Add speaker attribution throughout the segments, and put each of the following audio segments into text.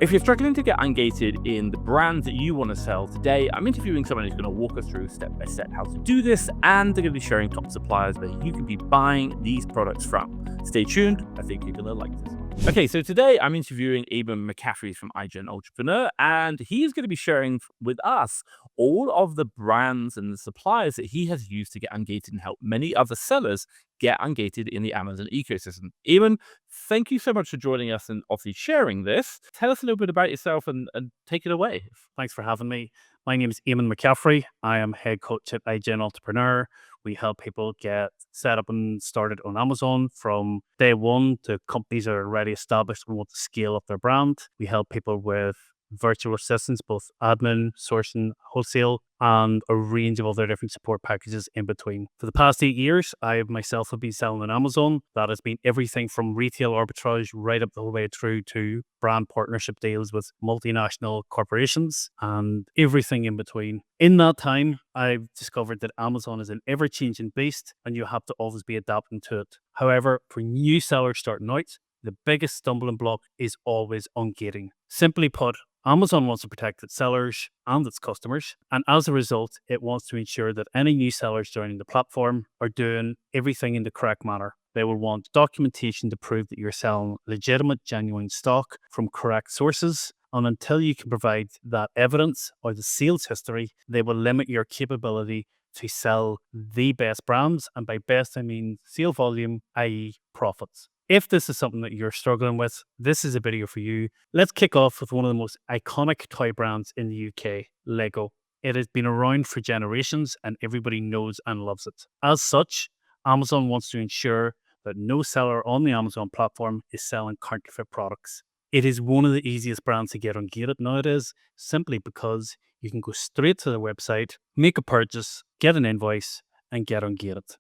Speaker 1: If you're struggling to get ungated in the brands that you want to sell today, I'm interviewing someone who's going to walk us through step by step how to do this, and they're going to be sharing top suppliers that you can be buying these products from. Stay tuned, I think you're going to like this. Okay, so today I'm interviewing Eamon McCaffrey from iGen Entrepreneur, and he is going to be sharing with us all of the brands and the suppliers that he has used to get ungated and help many other sellers get ungated in the Amazon ecosystem. Eamon, thank you so much for joining us and obviously sharing this. Tell us a little bit about yourself and take it away.
Speaker 2: Thanks for having me. My name is Eamon McCaffrey. I am head coach at iGen Entrepreneur. We help people get set up and started on Amazon from day one to companies that are already established and want to scale up their brand. We help people with virtual assistants, both admin, sourcing, wholesale, and a range of other different support packages in between. For the past 8 years, I myself have been selling on Amazon. That has been everything from retail arbitrage right up the whole way through to brand partnership deals with multinational corporations and everything in between. In that time, I've discovered that Amazon is an ever-changing beast and you have to always be adapting to it. However, for new sellers starting out, the biggest stumbling block is always ungating. Simply put, Amazon wants to protect its sellers and its customers, and as a result, it wants to ensure that any new sellers joining the platform are doing everything in the correct manner. They will want documentation to prove that you're selling legitimate, genuine stock from correct sources, and until you can provide that evidence or the sales history, they will limit your capability to sell the best brands, and by best I mean sale volume, i.e. profits. If this is something that you're struggling with, this is a video for you. Let's kick off with one of the most iconic toy brands in the UK, Lego. It has been around for generations and everybody knows and loves it. As such, Amazon wants to ensure that no seller on the Amazon platform is selling counterfeit products. It is one of the easiest brands to get ungated nowadays, simply because you can go straight to the website, make a purchase, get an invoice, and get ungated.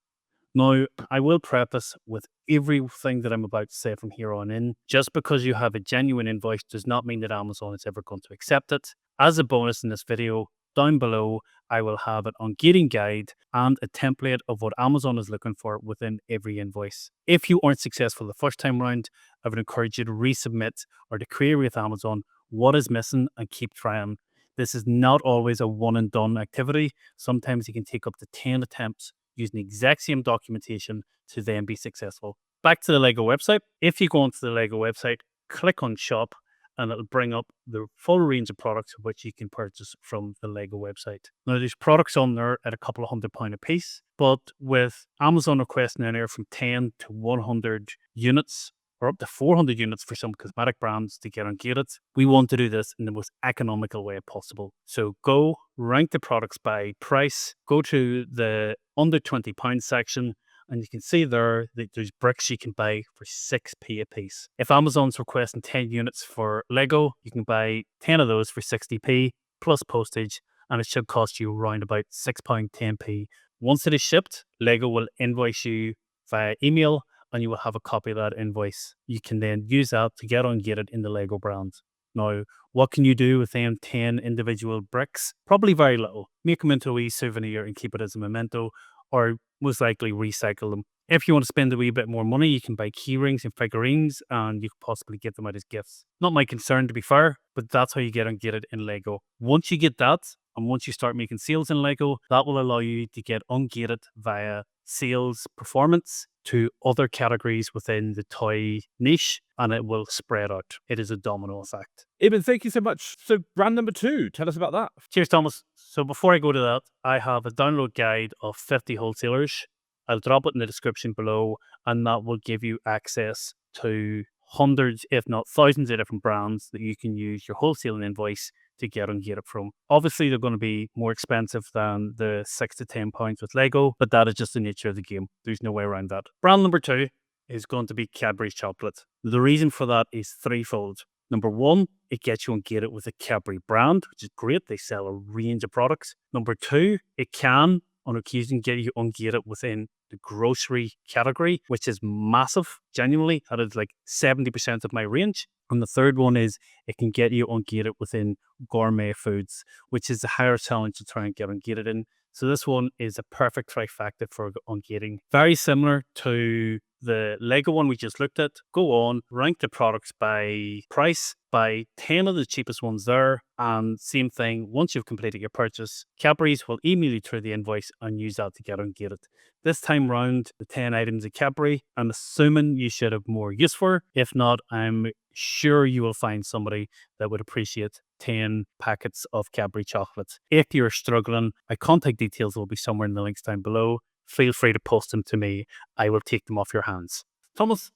Speaker 2: Now, I will preface with everything that I'm about to say from here on in. Just because you have a genuine invoice does not mean that Amazon is ever going to accept it. As a bonus in this video, down below, I will have an ungating guide and a template of what Amazon is looking for within every invoice. If you aren't successful the first time round, I would encourage you to resubmit or to query with Amazon what is missing and keep trying. This is not always a one and done activity. Sometimes it can take up to 10 attempts using the exact same documentation to then be successful. Back to the Lego website. If you go onto the Lego website, click on shop and it'll bring up the full range of products which you can purchase from the Lego website. Now there's products on there at a couple of £100 a piece, but with Amazon requesting anywhere from 10 to 100 units or up to 400 units for some cosmetic brands to get ungated, we want to do this in the most economical way possible. So go rank the products by price, go to the under £20 section, and you can see there that there's bricks you can buy for 6p a piece. If Amazon's requesting 10 units for Lego, you can buy 10 of those for 60p plus postage, and it should cost you around about £6, 10p. Once it is shipped, Lego will invoice you via email, and you will have a copy of that invoice. You can then use that to get ungated in the Lego brand. Now, what can you do with them 10 individual bricks? Probably very little. Make them into a wee souvenir and keep it as a memento, or most likely recycle them. If you want to spend a wee bit more money, you can buy key rings and figurines, and you could possibly give them out as gifts. Not my concern, to be fair, but that's how you get ungated in Lego. Once you get that, and once you start making sales in Lego, that will allow you to get ungated via sales performance to other categories within the toy niche, and it will spread out. It is a domino effect.
Speaker 1: Eamon, thank you so much. So brand number 2, tell us about that.
Speaker 2: Cheers, Thomas. So before I go to that, I have a download guide of 50 wholesalers. I'll drop it in the description below, and that will give you access to hundreds, if not thousands of different brands that you can use your wholesaling invoice to get ungated from. Obviously, they're going to be more expensive than the £6 to £10 with Lego, but that is just the nature of the game. There's no way around that. Brand number 2 is going to be Cadbury chocolate. The reason for that is threefold. Number 1, it gets you ungated with a Cadbury brand, which is great. They sell a range of products. Number 2, it can, on occasion, get you ungated within the grocery category, which is massive. Genuinely, that is like 70% of my range. And the third one is it can get you ungated within gourmet foods, which is the higher challenge to try and get ungated in. So this one is a perfect trifecta for ungating. Very similar to the Lego one we just looked at, go on, rank the products by price, by 10 of the cheapest ones there, and same thing, once you've completed your purchase, Cadbury's will email you through the invoice and use that to get ungated. This time round, the 10 items at Cadbury, I'm assuming you should have more use for. If not, I'm sure you will find somebody that would appreciate 10 packets of Cadbury chocolates. If you're struggling, my contact details will be somewhere in the links down below. Feel free to post them to me. I will take them off your hands. Thomas,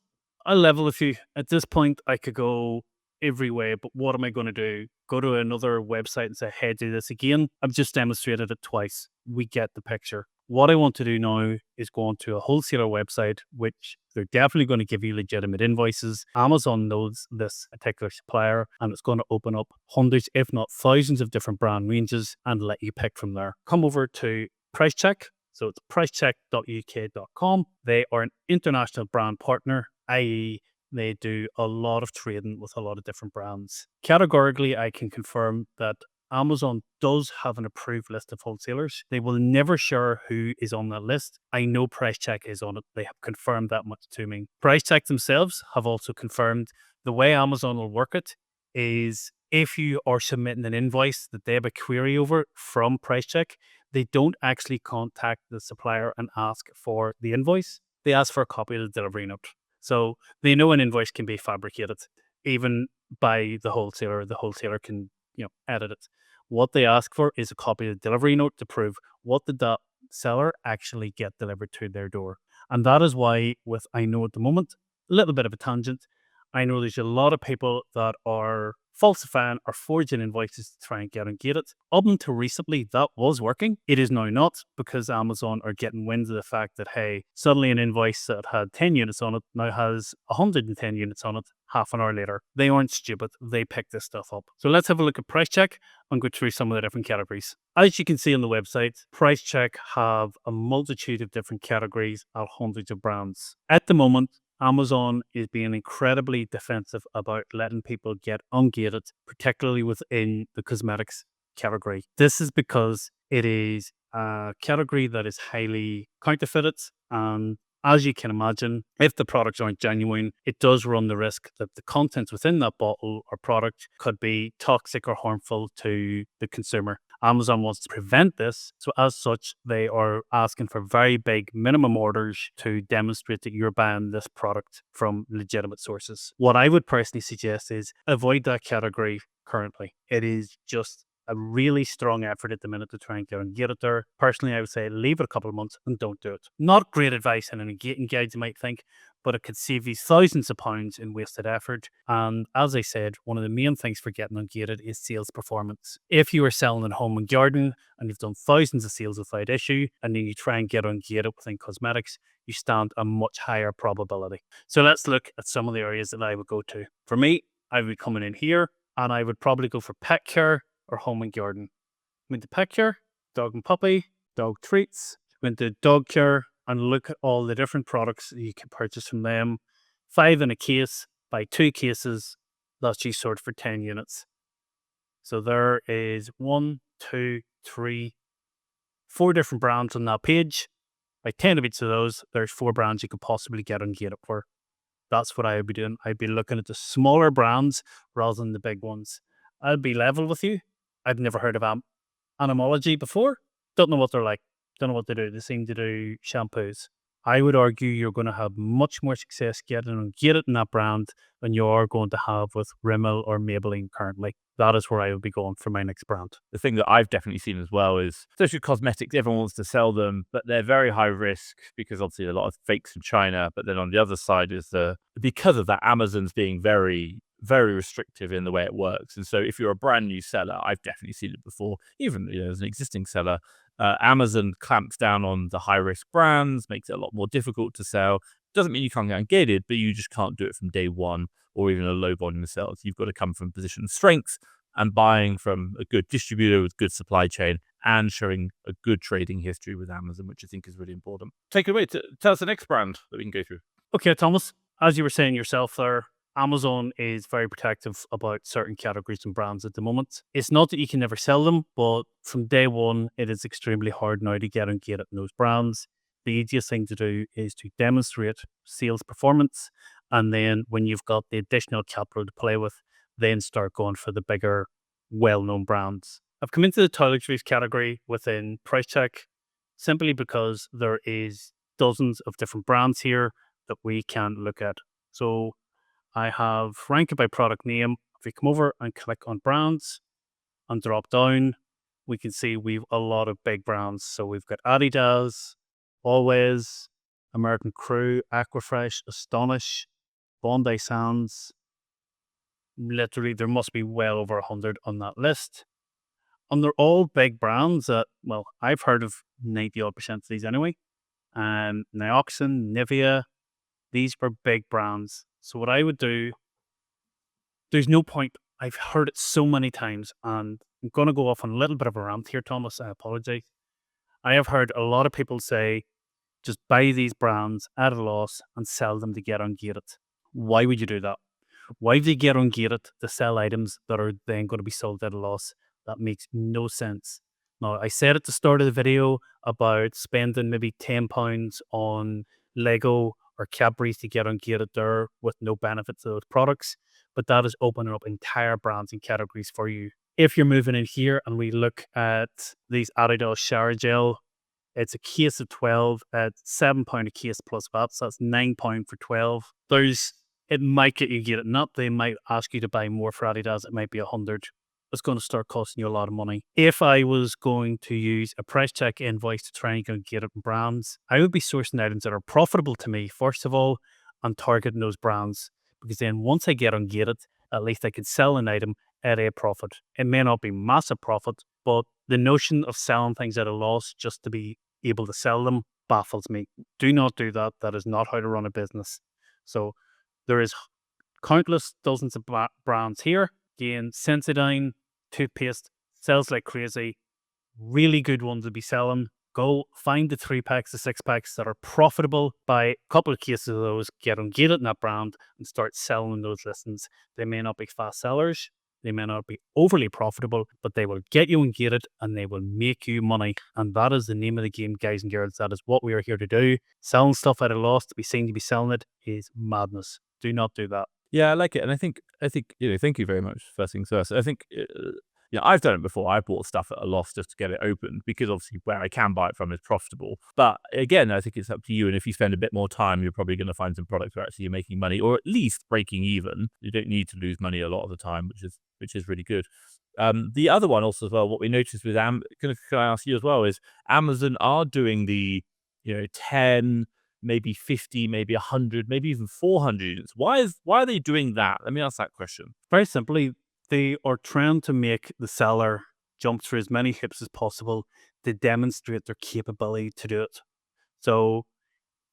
Speaker 2: I'll level with you. At this point, I could go every way, but what am I going to do? Go to another website and say, hey, do this again? I've just demonstrated it twice. We get the picture. What I want to do now is go onto a wholesaler website, which they're definitely going to give you legitimate invoices. Amazon knows this particular supplier, and it's going to open up hundreds, if not thousands, of different brand ranges and let you pick from there. Come over to PriceCheck. So it's pricecheck.uk.com. They are an international brand partner, i.e., they do a lot of trading with a lot of different brands. Categorically, I can confirm that Amazon does have an approved list of wholesalers. They will never share who is on that list. I know PriceCheck is on it. They have confirmed that much to me. PriceCheck themselves have also confirmed the way Amazon will work it is if you are submitting an invoice that they have a query over from PriceCheck, they don't actually contact the supplier and ask for the invoice. They ask for a copy of the delivery note. So they know an invoice can be fabricated, even by the wholesaler. The wholesaler can, edit it. What they ask for is a copy of the delivery note to prove what did that seller actually get delivered to their door. And that is why I know at the moment, a little bit of a tangent, I know there's a lot of people that are falsifying or forging invoices to try and get ungated. Up until recently, that was working. It is now not, because Amazon are getting wind of the fact that, hey, suddenly an invoice that had 10 units on it now has 110 units on it half an hour later. They aren't stupid. They pick this stuff up. So let's have a look at PriceCheck and go through some of the different categories. As you can see on the website, PriceCheck have a multitude of different categories and hundreds of brands. At the moment, Amazon is being incredibly defensive about letting people get ungated, particularly within the cosmetics category. This is because it is a category that is highly counterfeited, and as you can imagine, if the products aren't genuine, it does run the risk that the contents within that bottle or product could be toxic or harmful to the consumer. Amazon wants to prevent this, so as such, they are asking for very big minimum orders to demonstrate that you're buying this product from legitimate sources. What I would personally suggest is avoid that category currently. It is just a really strong effort at the minute to try and get ungated there. Personally, I would say leave it a couple of months and don't do it. Not great advice in an ungating guide, you might think, but it could save you thousands of pounds in wasted effort. And as I said, one of the main things for getting ungated is sales performance. If you are selling in home and garden and you've done thousands of sales without issue, and then you try and get ungated within cosmetics, you stand a much higher probability. So let's look at some of the areas that I would go to. For me, I would be coming in here and I would probably go for pet care or home and garden. Went to pet care, dog and puppy, dog treats. Went to dog care and look at all the different products that you can purchase from them. 5 in a case, buy 2 cases, that's you sort for 10 units. So there is 1, 2, 3, 4 different brands on that page. Buy 10 of each of those, there's 4 brands you could possibly get ungated for. That's what I would be doing. I'd be looking at the smaller brands rather than the big ones. I'll be level with you. I've never heard of Animology before. Don't know what they're like. Don't know what they do. They seem to do shampoos. I would argue you're going to have much more success getting ungated in that brand than you are going to have with Rimmel or Maybelline currently. That is where I would be going for my next brand.
Speaker 1: The thing that I've definitely seen as well is, especially cosmetics, everyone wants to sell them, but they're very high risk because obviously a lot of fakes from China. But then on the other side is because of that, Amazon's being very, very restrictive in the way it works. And so if you're a brand new seller, I've definitely seen it before, even as an existing seller, Amazon clamps down on the high risk brands, makes it a lot more difficult to sell. Doesn't mean you can't get ungated, but you just can't do it from day one or even a low volume sales. You've got to come from a position of strength and buying from a good distributor with good supply chain and showing a good trading history with Amazon, which I think is really important. Take it away. Tell us the next brand that we can go through.
Speaker 2: Okay, Thomas, as you were saying yourself there, Amazon is very protective about certain categories and brands at the moment. It's not that you can never sell them, but from day one, it is extremely hard now to get ungated in those brands. the easiest thing to do is to demonstrate sales performance. And then when you've got the additional capital to play with, then start going for the bigger, well-known brands. I've come into the toiletries category within Price Check simply because there is dozens of different brands here that we can look at. So I have rank it by product name. If we come over and click on brands and drop down, we can see we've a lot of big brands. So we've got Adidas, Always, American Crew, Aquafresh, Astonish, Bondi Sands. Literally, there must be well over 100 on that list. And they're all big brands that, well, I've heard of 90% of these anyway. Nioxin, Nivea, these are big brands. So what I would do, there's no point. I've heard it so many times, and I'm going to go off on a little bit of a rant here, Thomas. I apologize. I have heard a lot of people say, just buy these brands at a loss and sell them to get ungated. Why would you do that? Why would you get ungated to sell items that are then going to be sold at a loss? That makes no sense. Now, I said at the start of the video about spending maybe £10 on Lego or Cadbury to get ungated there with no benefits of those products, but that is opening up entire brands and categories for you. If you're moving in here and we look at these Adidas shower gel, it's a case of 12 at £7 a case plus VAT, so that's £9 for 12. It might get you get it not. They might ask you to buy more for Adidas. It might be 100. It's going to start costing you a lot of money. If I was going to use a price check invoice to try and go get it in brands, I would be sourcing items that are profitable to me, first of all, and targeting those brands. Because then once I get ungated, at least I can sell an item at a profit. It may not be massive profit, but the notion of selling things at a loss just to be able to sell them baffles me. Do not do that. That is not how to run a business. So there is countless dozens of brands here. Again, Sensodyne, toothpaste, sells like crazy. Really good ones to be selling. Go find the 3-packs, the 6-packs that are profitable. Buy a couple of cases of those, get ungated in that brand, and start selling those listings. They may not be fast sellers. They may not be overly profitable, but they will get you ungated and they will make you money. And that is the name of the game, guys and girls. That is what we are here to do. Selling stuff at a loss to be seen to be selling it is madness. Do not do that.
Speaker 1: Yeah, I like it, and I think thank you very much. First things first. I think I've done it before. I bought stuff at a loss just to get it open because obviously where I can buy it from is profitable. But again, I think it's up to you. And if you spend a bit more time, you're probably going to find some products where actually you're making money, or at least breaking even. You don't need to lose money a lot of the time, which is really good. The other one also as well, what we noticed with can I ask you as well, is Amazon are doing the 10. Maybe 50, maybe 100, maybe even 400 units. Why are they doing that? Let me ask that question.
Speaker 2: Very simply, they are trying to make the seller jump through as many hoops as possible to demonstrate their capability to do it. So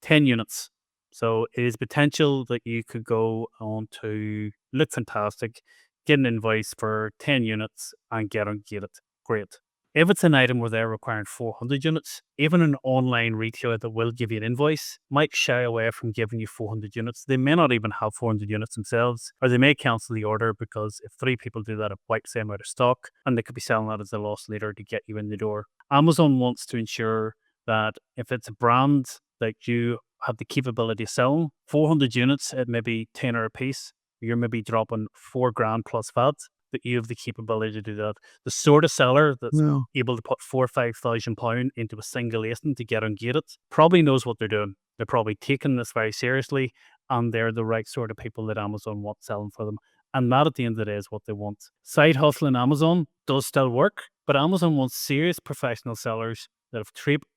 Speaker 2: 10 units. So it is potential that you could go on to Look Fantastic, get an invoice for 10 units and get ungated. Great. If it's an item where they're requiring 400 units, even an online retailer that will give you an invoice might shy away from giving you 400 units. They may not even have 400 units themselves, or they may cancel the order because if 3 people do that, it wipes them out of stock, and they could be selling that as a loss leader to get you in the door. Amazon wants to ensure that if it's a brand that you have the capability of selling, 400 units at maybe £10 a piece, you're maybe dropping $4,000 plus VAT. That you have the capability to do that. The sort of seller that's able to put £4,000 or £5,000 into a single listing to get ungated probably knows what they're doing. They're probably taking this very seriously, and they're the right sort of people that Amazon wants selling for them. And that at the end of the day is what they want. Side hustling Amazon does still work, but Amazon wants serious professional sellers that have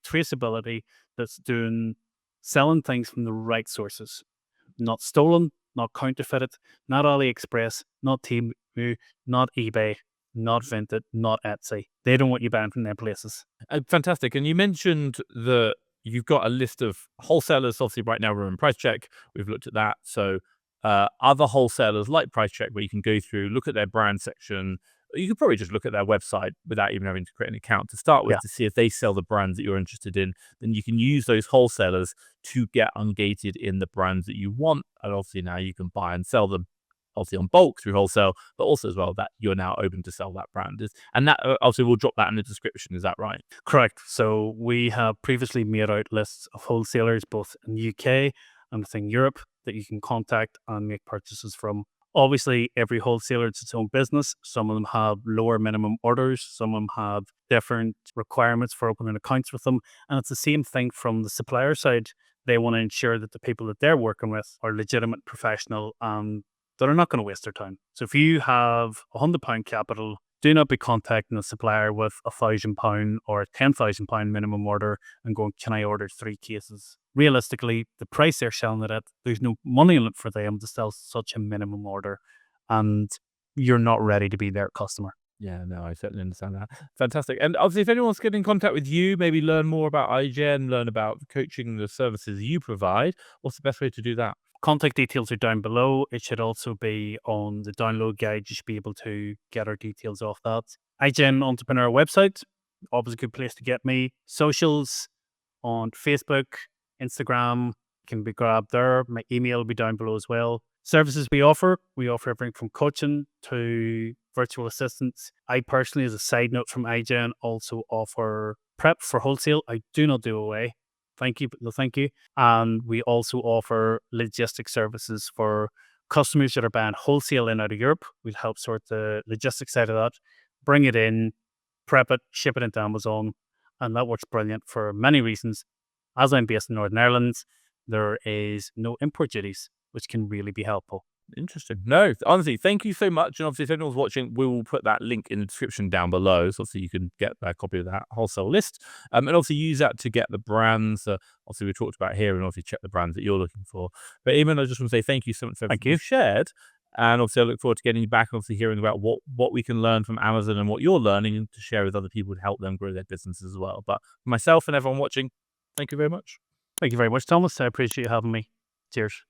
Speaker 2: traceability, that's selling things from the right sources. Not stolen, not counterfeited, not AliExpress, not Temu, not eBay, not Vinted, not Etsy. They don't want you buying from their places.
Speaker 1: Fantastic. And you mentioned that you've got a list of wholesalers. Obviously, right now we're in Price Check. We've looked at that. So other wholesalers like Price Check, where you can go through, look at their brand section. You could probably just look at their website without even having to create an account to start with to see if they sell the brands that you're interested in. Then you can use those wholesalers to get ungated in the brands that you want. And obviously now you can buy and sell them obviously on bulk through wholesale, but also as well that you're now open to sell that brand. And that obviously we'll drop that in the description. Is that right?
Speaker 2: Correct. So we have previously made out lists of wholesalers both in the UK and within Europe that you can contact and make purchases from. Obviously, every wholesaler is its own business. Some of them have lower minimum orders. Some of them have different requirements for opening accounts with them. And it's the same thing from the supplier side. They want to ensure that the people that they're working with are legitimate, professional, and that are not going to waste their time. So if you have £100 capital, do not be contacting a supplier with £1,000 or £10,000 minimum order and going, can I order 3 cases? Realistically, the price they're selling it at, there's no money in it for them to sell such a minimum order, and you're not ready to be their customer.
Speaker 1: Yeah, no, I certainly understand that. Fantastic. And obviously, if anyone wants to get in contact with you, maybe learn more about iGen, learn about coaching, the services you provide, what's the best way to do that?
Speaker 2: Contact details are down below. It should also be on the download guide. You should be able to get our details off that. iGen Entrepreneur website, always a good place to get me. Socials on Facebook, Instagram can be grabbed there. My email will be down below as well. Services we offer everything from coaching to virtual assistants. I personally, as a side note from iGen, also offer prep for wholesale. I do not do away. Thank you, but no thank you. And we also offer logistics services for customers that are buying wholesale in out of Europe. We'll help sort the logistics side of that, bring it in, prep it, ship it into Amazon. And that works brilliant for many reasons. As I'm based in Northern Ireland, there is no import duties, which can really be helpful.
Speaker 1: Interesting. No, honestly, thank you so much. And obviously, if anyone's watching, we will put that link in the description down below. So obviously you can get a copy of that wholesale list. And obviously use that to get the brands, obviously we talked about here, and obviously check the brands that you're looking for. But Eamon, I just want to say thank you so much for everything you've shared. And obviously I look forward to getting you back, obviously hearing about what we can learn from Amazon and what you're learning, and to share with other people to help them grow their businesses as well. But for myself and everyone watching, thank you very much.
Speaker 2: Thank you very much, Thomas. I appreciate you having me. Cheers.